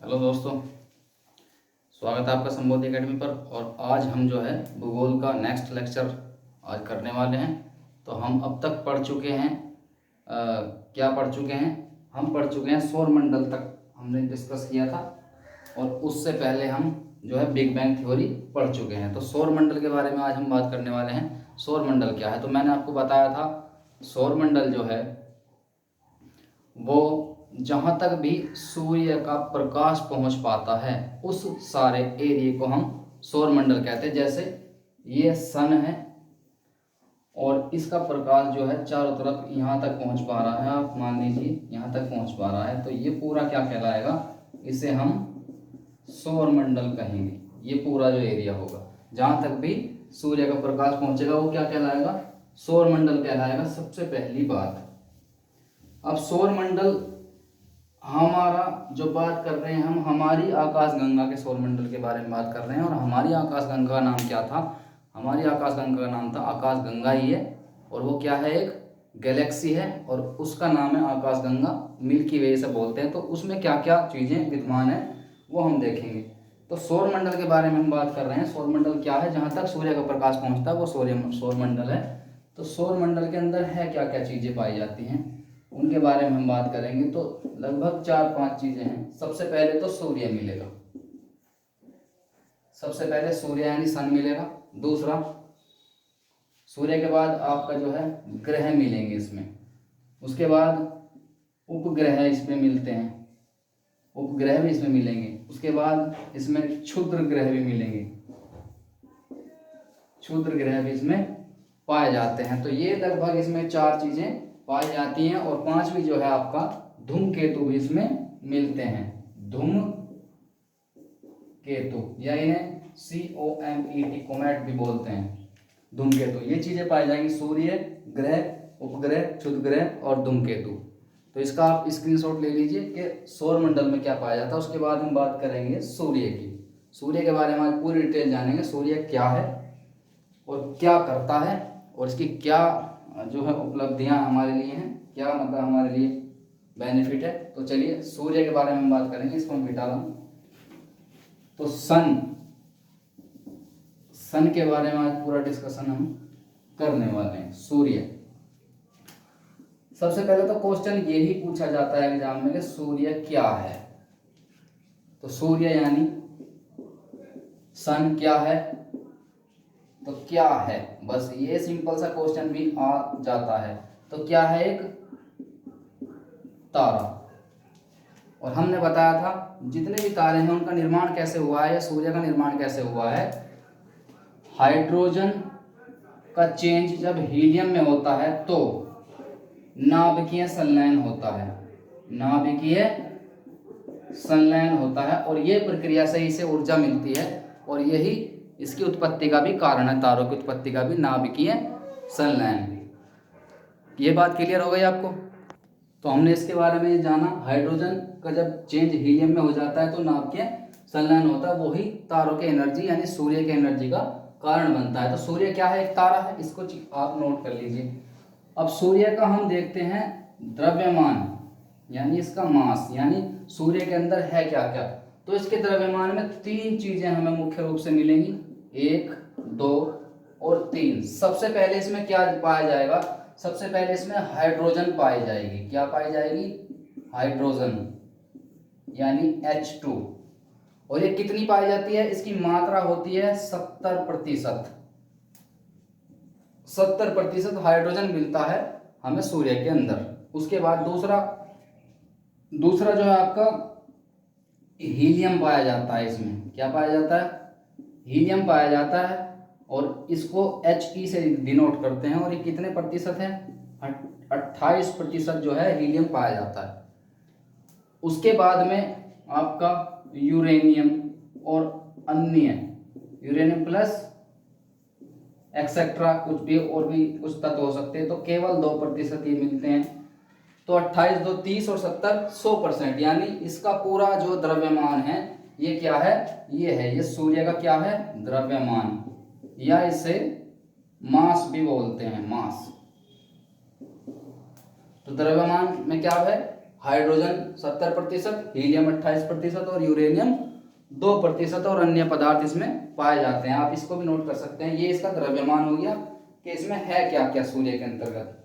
Hello दोस्तों, स्वागत है आपका संबोधि एकेडमी पर। और आज हम जो है भूगोल का नेक्स्ट लेक्चर आज करने वाले हैं। तो हम अब तक पढ़ चुके हैं क्या पढ़ चुके हैं? हम पढ़ चुके हैं सौरमंडल तक हमने डिस्कस किया था, और उससे पहले हम जो है बिग बैंग थ्योरी पढ़ चुके हैं। तो सौरमंडल के बारे में आज हम बात करने वाले हैं। सौरमंडल क्या है? तो मैंने आपको बताया था सौरमंडल जो है वो जहाँ तक भी सूर्य का प्रकाश पहुँच पाता है उस सारे एरिया को हम सौरमंडल कहते हैं। जैसे ये सन है और इसका प्रकाश जो है चारों तरफ यहाँ तक पहुँच पा रहा है, आप मान लीजिए यहाँ तक पहुँच पा रहा है, तो ये पूरा क्या कहलाएगा? इसे हम सौरमंडल कहेंगे। ये पूरा जो एरिया होगा जहाँ तक भी सूर्य का प्रकाश पहुँचेगा वो क्या कहलाएगा? सौरमंडल कहलाएगा। सबसे पहली बात, अब सौरमंडल हमारा जो बात कर रहे हैं हम हमारी आकाशगंगा के सौरमंडल के बारे में बात कर रहे हैं। और हमारी आकाशगंगा का नाम क्या था? हमारी आकाशगंगा का नाम था आकाशगंगा ही है, और वो क्या है? एक गैलेक्सी है और उसका नाम है आकाशगंगा। मिल्की वे से बोलते हैं। तो उसमें क्या क्या चीज़ें विद्यमान है वो हम देखेंगे। तो सौरमंडल के बारे में हम बात कर रहे हैं। सौरमंडल क्या है? जहाँ तक सूर्य का प्रकाश पहुँचता है वो सौरमंडल है। तो सौरमंडल के अंदर है क्या क्या चीज़ें पाई जाती हैं उनके बारे में हम बात करेंगे। तो लगभग 4-5 चीजें हैं। सबसे पहले तो सूर्य मिलेगा, सबसे पहले सूर्य यानी सन मिलेगा। दूसरा, सूर्य के बाद आपका जो है ग्रह मिलेंगे इसमें। उसके बाद उपग्रह इसमें मिलते हैं, उपग्रह भी इसमें मिलेंगे। उसके बाद इसमें क्षुद्र ग्रह भी मिलेंगे, क्षुद्र ग्रह भी इसमें पाए जाते हैं। तो ये लगभग इसमें 4 चीजें पाई जाती हैं। और 5वीं जो है आपका धूमकेतु भी इसमें मिलते हैं। धूमकेतु या इन्हें COMET कोमेट भी बोलते हैं, धूमकेतु। ये चीजें पाई जाएंगी, सूर्य, ग्रह, उपग्रह, क्षुद्र ग्रह और धूमकेतु। तो इसका आप स्क्रीनशॉट ले लीजिए कि सौरमंडल में क्या पाया जाता है। उसके बाद हम बात करेंगे सूर्य की। सूर्य के बारे में आज पूरी डिटेल जानेंगे। सूर्य क्या है और क्या करता है और इसकी क्या जो है उपलब्धियां हमारे लिए हैं, क्या मतलब हमारे लिए बेनिफिट है। तो चलिए सूर्य के बारे में हम बात करेंगे। इसको हम मिटा दूं। तो सन के बारे में आज पूरा डिस्कशन हम करने वाले हैं। सूर्य, सबसे पहले तो क्वेश्चन यही पूछा जाता है एग्जाम में कि सूर्य क्या है। तो सूर्य यानी सन क्या है? तो क्या है, बस ये सिंपल सा क्वेश्चन भी आ जाता है। तो क्या है? एक तारा। और हमने बताया था जितने भी तारे हैं उनका निर्माण कैसे हुआ है, या सूर्य का निर्माण कैसे हुआ है। हाइड्रोजन का चेंज जब हीलियम में होता है तो नाभिकीय संलयन होता है, नाभिकीय संलयन होता है। और ये प्रक्रिया से इसे ऊर्जा मिलती है, और यही इसकी उत्पत्ति का भी कारण है। तारों की उत्पत्ति का भी नाभिकीय संलयन। ये बात क्लियर हो गई आपको? तो हमने इसके बारे में जाना, हाइड्रोजन का जब चेंज हीलियम में हो जाता है तो नाभिकीय संलयन होता है, वही तारों के एनर्जी यानी सूर्य के एनर्जी का कारण बनता है। तो सूर्य क्या है? एक तारा है। इसको आप नोट कर लीजिए। अब सूर्य का हम देखते हैं द्रव्यमान यानी इसका मास, यानी सूर्य के अंदर है क्या क्या। तो इसके द्रव्यमान में 3 चीजें हमें मुख्य रूप से मिलेंगी, 1, 2 और 3। सबसे पहले इसमें क्या पाया जाएगा? सबसे पहले इसमें हाइड्रोजन पाई जाएगी। क्या पाई जाएगी? हाइड्रोजन यानी H2। और ये कितनी पाई जाती है? इसकी मात्रा होती है 70%। 70% हाइड्रोजन मिलता है हमें सूर्य के अंदर। उसके बाद दूसरा जो है आपका हीलियम पाया जाता है। इसमें क्या पाया जाता है? हीलियम पाया जाता है, और इसको He से डिनोट करते हैं। और ये कितने प्रतिशत है? 28% जो है हीलियम पाया जाता है। उसके बाद में आपका यूरेनियम और अन्य, यूरेनियम प्लस एक्सेट्रा कुछ भी और भी कुछ तत्व हो सकते हैं, तो केवल 2% ये मिलते हैं। तो 28, 2, 30 और 70 100%। यानी इसका पूरा जो द्रव्यमान है ये क्या है? ये है, ये सूर्य का क्या है? द्रव्यमान, या इसे मास भी बोलते हैं, मास। तो द्रव्यमान में क्या है? हाइड्रोजन 70%, हीलियम 28% और यूरेनियम 2% और अन्य पदार्थ इसमें पाए जाते हैं। आप इसको भी नोट कर सकते हैं। ये इसका द्रव्यमान हो गया कि इसमें है क्या क्या सूर्य के अंतर्गत।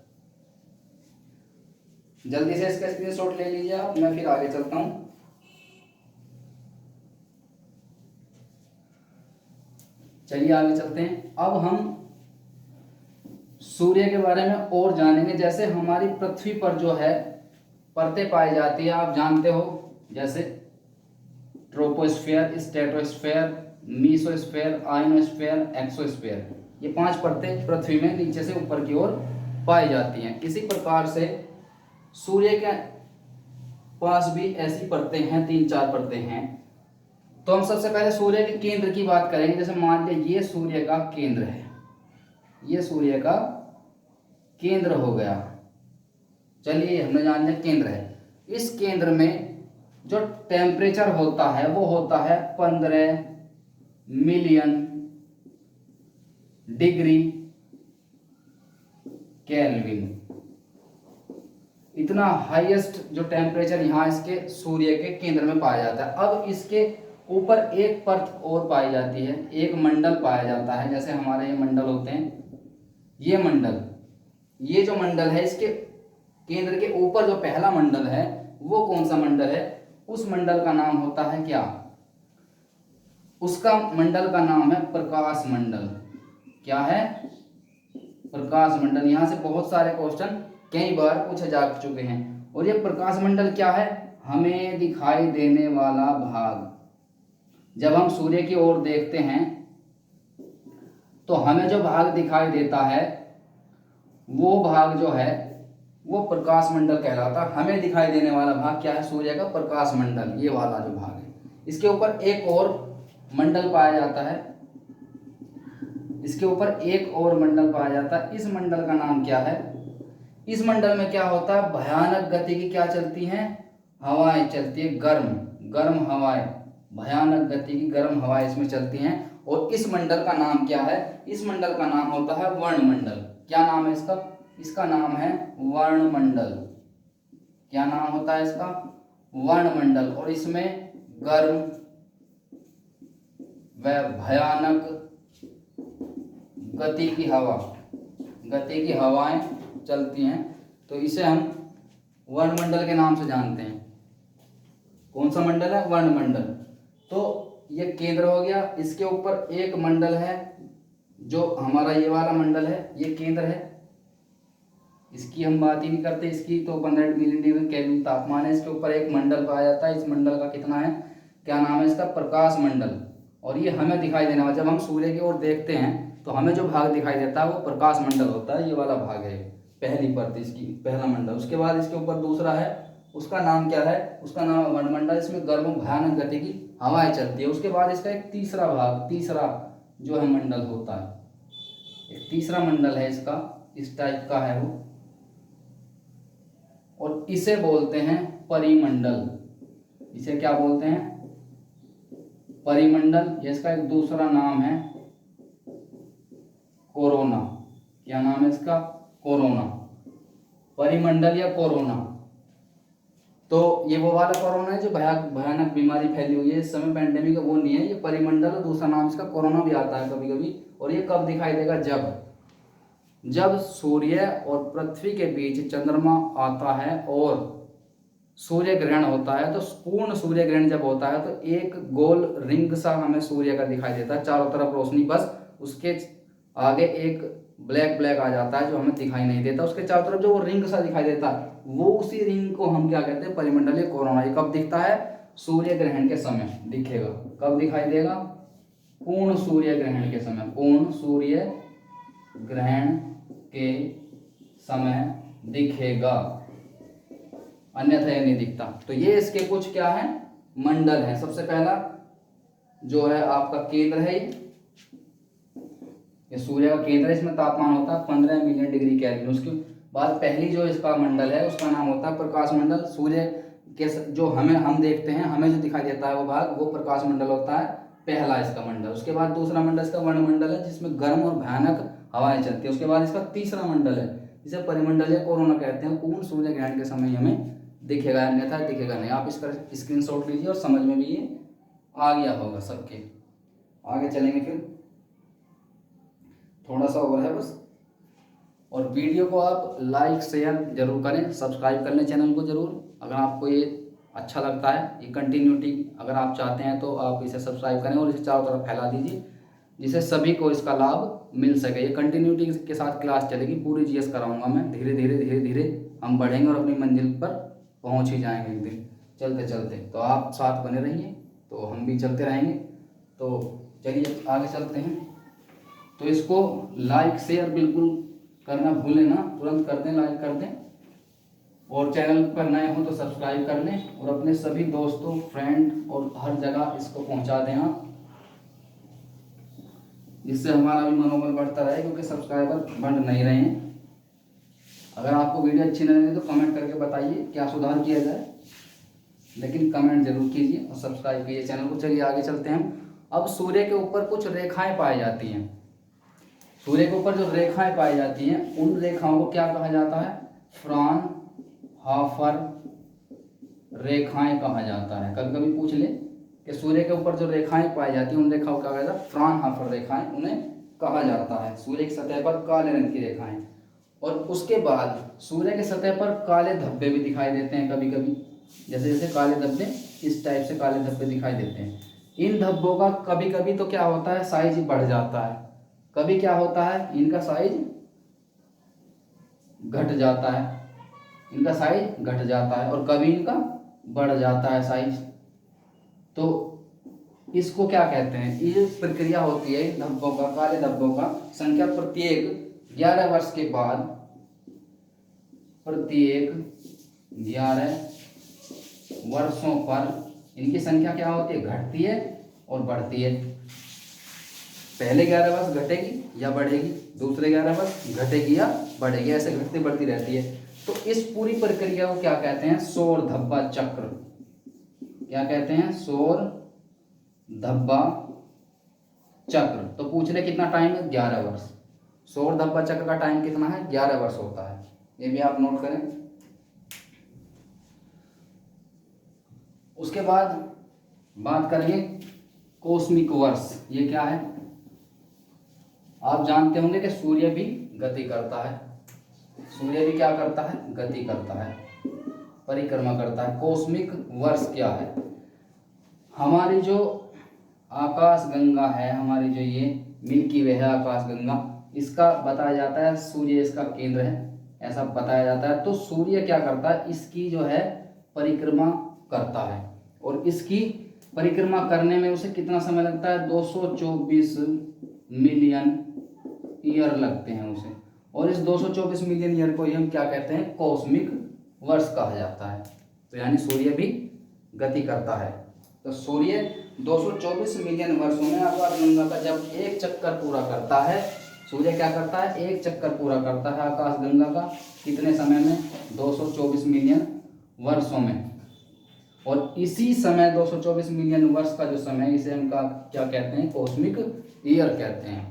जल्दी से इसका स्क्रीनशॉट ले लीजिए आप, मैं फिर आगे चलता हूं। चलिए आगे चलते हैं। अब हम सूर्य के बारे में और जानेंगे। जैसे हमारी पृथ्वी पर जो है परतें पाई जाती है, आप जानते हो, जैसे troposphere, stratosphere, mesosphere, ionosphere, exosphere, ये 5 परतें पृथ्वी में नीचे से ऊपर की ओर पाई जाती हैं। इसी प्रकार से सूर्य के पास भी ऐसी परतें हैं, 3-4 परतें हैं। तो हम सबसे पहले सूर्य के केंद्र की बात करेंगे। जैसे मान लिया ये सूर्य का केंद्र है, ये सूर्य का केंद्र हो गया। चलिए हमने जान लिया केंद्र है। इस केंद्र में जो टेम्परेचर होता है वो होता है 15 मिलियन डिग्री केल्विन। इतना हाईएस्ट जो टेम्परेचर यहाँ इसके सूर्य के केंद्र में पाया जाता है। अब इसके ऊपर एक परत और पाई जाती है, एक मंडल पाया जाता है। जैसे हमारे ये मंडल होते हैं, ये मंडल, ये जो मंडल है इसके केंद्र के ऊपर जो पहला मंडल है वो कौन सा मंडल है? उस मंडल का नाम होता है क्या? उसका मंडल का नाम है प्रकाश मंडल। क्या है? प्रकाश मंडल। यहां से बहुत सारे क्वेश्चन कई बार पूछे जा चुके हैं। और ये प्रकाश मंडल क्या है? हमें दिखाई देने वाला भाग। जब हम सूर्य की ओर देखते हैं तो हमें जो भाग दिखाई देता है वो भाग जो है वो प्रकाश मंडल कहलाता है। हमें दिखाई देने वाला भाग क्या है? सूर्य का प्रकाश मंडल, ये वाला जो भाग है। इसके ऊपर एक और मंडल पाया जाता है, इसके ऊपर एक और मंडल पाया जाता है। इस मंडल का नाम क्या है? इस मंडल में क्या होता है? भयानक गति की क्या चलती हैं? हवाएं चलती है, गर्म हवाएं, भयानक गति की गर्म हवाएं इसमें चलती हैं। और इस मंडल का नाम क्या है? इस मंडल का नाम होता है वर्णमंडल। क्या नाम है इसका? इसका नाम है वर्णमंडल। क्या नाम होता है इसका? वर्णमंडल। और इसमें गर्म व भयानक गति की हवाएं चलती हैं। तो इसे हम वर्णमंडल के नाम से जानते हैं। कौन सा मंडल है? वर्णमंडल। तो ये केंद्र हो गया। इसके ऊपर एक मंडल है जो हमारा ये वाला मंडल है, ये केंद्र है। इसकी हम बात ही नहीं करते, इसकी तो 15 मिलियन डिग्री केल्विन तापमान है। इसके ऊपर एक मंडल पाया जाता है। इस मंडल का कितना है? क्या नाम है इसका? प्रकाश मंडल। और ये हमें दिखाई देने वाला, जब हम सूर्य की ओर देखते हैं तो हमें जो भाग दिखाई देता है वो प्रकाश मंडल होता है। ये वाला भाग है पहली परत, इसकी पहला मंडल। उसके बाद इसके ऊपर दूसरा है, उसका नाम क्या है? उसका नाम है वर्णमंडल। इसमें गर्म भयानक गति की हवाएं चलती है। उसके बाद इसका एक तीसरा भाग, तीसरा जो है मंडल होता है, एक तीसरा मंडल है इसका, इस टाइप का है वो, और इसे बोलते हैं परिमंडल। इसे क्या बोलते हैं? परिमंडल। इसका एक दूसरा नाम है कोरोना। क्या नाम है इसका? कोरोना, परिमंडल या कोरोना। तो ये वो वाला कोरोना है जो भयानक बीमारी फैली हुई है इस समय, पेंडेमिक, वो नहीं है। ये परिमंडल और दूसरा नाम इसका कोरोना भी आता है कभी कभी। और ये कब दिखाई देगा? जब सूर्य और पृथ्वी के बीच चंद्रमा आता है और सूर्य ग्रहण होता है। तो पूर्ण सूर्य ग्रहण जब होता है तो एक गोल रिंग सा हमें सूर्य का दिखाई देता है, चारों तरफ रोशनी, बस उसके आगे एक ब्लैक आ जाता है जो हमें दिखाई नहीं देता। उसके चारों तरफ जो वो रिंग सा दिखाई देता है वो उसी रिंग को हम क्या कहते हैं? परिमंडलीय कोरोना। ये कब दिखता है? सूर्य ग्रहण के समय दिखेगा। कब दिखाई देगा? पूर्ण सूर्य ग्रहण के समय। पूर्ण सूर्य ग्रहण के समय दिखेगा, अन्यथा ये नहीं दिखता। तो ये इसके कुछ क्या है? मंडल है। सबसे पहला जो है आपका केंद्र है, ये सूर्य का केंद्र है। इसमें तापमान होता है 15 मिलियन डिग्री केल्विन। उसके बाद पहली जो इसका मंडल है उसका नाम होता है प्रकाश मंडल। सूर्य के जो हम देखते हैं, हमें जो दिखाई देता है वो भाग, वो प्रकाश मंडल होता है, पहला इसका मंडल। उसके बाद दूसरा मंडल इसका वर्णमंडल है जिसमें गर्म और भयानक हवाएं चलती है। उसके बाद इसका तीसरा मंडल है जिसे परिमंडल या कोरोना कहते हैं। पूर्ण सूर्य ग्रहण के समय हमें दिखेगा, अन्यथा दिखेगा नहीं। आप इसका स्क्रीनशॉट लीजिए और समझ में भी ये आ गया होगा सबके। आगे चलेंगे, फिर थोड़ा सा और है बस। और वीडियो को आप लाइक शेयर जरूर करें, सब्सक्राइब कर लें चैनल को जरूर। अगर आपको ये अच्छा लगता है, ये कंटिन्यूटी अगर आप चाहते हैं तो आप इसे सब्सक्राइब करें और इसे चारों तरफ फैला दीजिए, जिससे सभी को इसका लाभ मिल सके। ये कंटिन्यूटी के साथ क्लास चलेगी, पूरी जीएस कराऊंगा मैं। धीरे धीरे हम बढ़ेंगे और अपनी मंजिल पर पहुंच ही जाएंगे एक दिन चलते चलते। तो आप साथ बने रहिए, तो हम भी चलते रहेंगे। तो चलिए आगे चलते हैं। तो इसको लाइक शेयर बिल्कुल करना भूलें ना, तुरंत कर दें, लाइक कर दें। और चैनल पर नए हो तो सब्सक्राइब कर लें और अपने सभी दोस्तों, फ्रेंड और हर जगह इसको पहुंचा दें आप, जिससे हमारा भी मनोबल बढ़ता रहे, क्योंकि सब्सक्राइबर बढ़ नहीं रहे हैं। अगर आपको वीडियो अच्छी नहीं लगी तो कमेंट करके बताइए क्या सुधार किया जाए, लेकिन कमेंट जरूर कीजिए और सब्सक्राइब कीजिए चैनल को। चलिए आगे चलते हैं। अब सूर्य के ऊपर कुछ रेखाएं पाई जाती हैं। सूर्य के ऊपर जो रेखाएं पाई जाती हैं, उन रेखाओं को क्या कहा जाता है? फ्रॉनहोफर रेखाएं कहा जाता है। कभी कभी पूछ ले कि सूर्य के ऊपर जो रेखाएं पाई जाती हैं, उन रेखाओं को क्या कहा जाता है? फ्रॉनहोफर रेखाएं उन्हें कहा जाता है। सूर्य की सतह पर काले रंग की रेखाएं। और उसके बाद सूर्य की सतह पर काले धब्बे भी दिखाई देते हैं कभी कभी, जैसे जैसे काले धब्बे, इस टाइप से काले धब्बे दिखाई देते हैं। इन धब्बों का कभी कभी तो क्या होता है? साइज बढ़ जाता है। कभी क्या होता है? इनका साइज घट जाता है, इनका साइज घट जाता है, और कभी इनका बढ़ जाता है साइज। तो इसको क्या कहते हैं? ये प्रक्रिया होती है धब्बों का, काले धब्बों का संख्या प्रत्येक 11 वर्ष के बाद, प्रत्येक 11 वर्षों पर इनकी संख्या क्या होती है? घटती है और बढ़ती है। पहले 11 वर्ष घटेगी या बढ़ेगी, दूसरे 11 वर्ष घटेगी या बढ़ेगी, ऐसे घटती बढ़ती रहती है। तो इस पूरी प्रक्रिया को क्या कहते हैं? सौर धब्बा चक्र। क्या कहते हैं? सौर धब्बा चक्र। तो पूछ ले कितना टाइम है? 11 वर्ष। सौर धब्बा चक्र का टाइम कितना है? 11 वर्ष होता है। ये भी आप नोट करें। उसके बाद बात करेंगे कॉस्मिक वर्ष। ये क्या है? आप जानते होंगे कि सूर्य भी गति करता है। सूर्य भी क्या करता है? गति करता है, परिक्रमा करता है। कॉस्मिक वर्ष क्या है? हमारी जो आकाश गंगा है, हमारी जो ये मिल्की वे है आकाश गंगा, इसका बताया जाता है सूर्य इसका केंद्र है, ऐसा बताया जाता है। तो सूर्य क्या करता है? इसकी जो है परिक्रमा करता है, और इसकी परिक्रमा करने में उसे कितना समय लगता है? 224 मिलियन ईयर लगते हैं उसे। और इस 224 मिलियन ईयर को ही हम क्या कहते हैं? कॉस्मिक वर्ष कहा जाता है। तो यानी सूर्य भी गति करता है। तो सूर्य 224 मिलियन वर्षों में आकाशगंगा का जब एक चक्कर पूरा करता है, सूर्य क्या करता है? एक चक्कर पूरा करता है आकाशगंगा का। कितने समय में? 224 मिलियन वर्षों में। और इसी समय 224 मिलियन वर्ष का जो समय, इसे हम क्या कहते हैं? कॉस्मिक ईयर कहते हैं।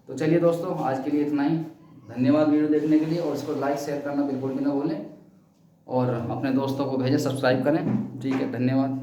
तो चलिए दोस्तों, आज के लिए इतना ही। धन्यवाद वीडियो देखने के लिए, और इसको लाइक शेयर करना बिल्कुल भी ना भूलें, और अपने दोस्तों को भेजें, सब्सक्राइब करें। ठीक है, धन्यवाद।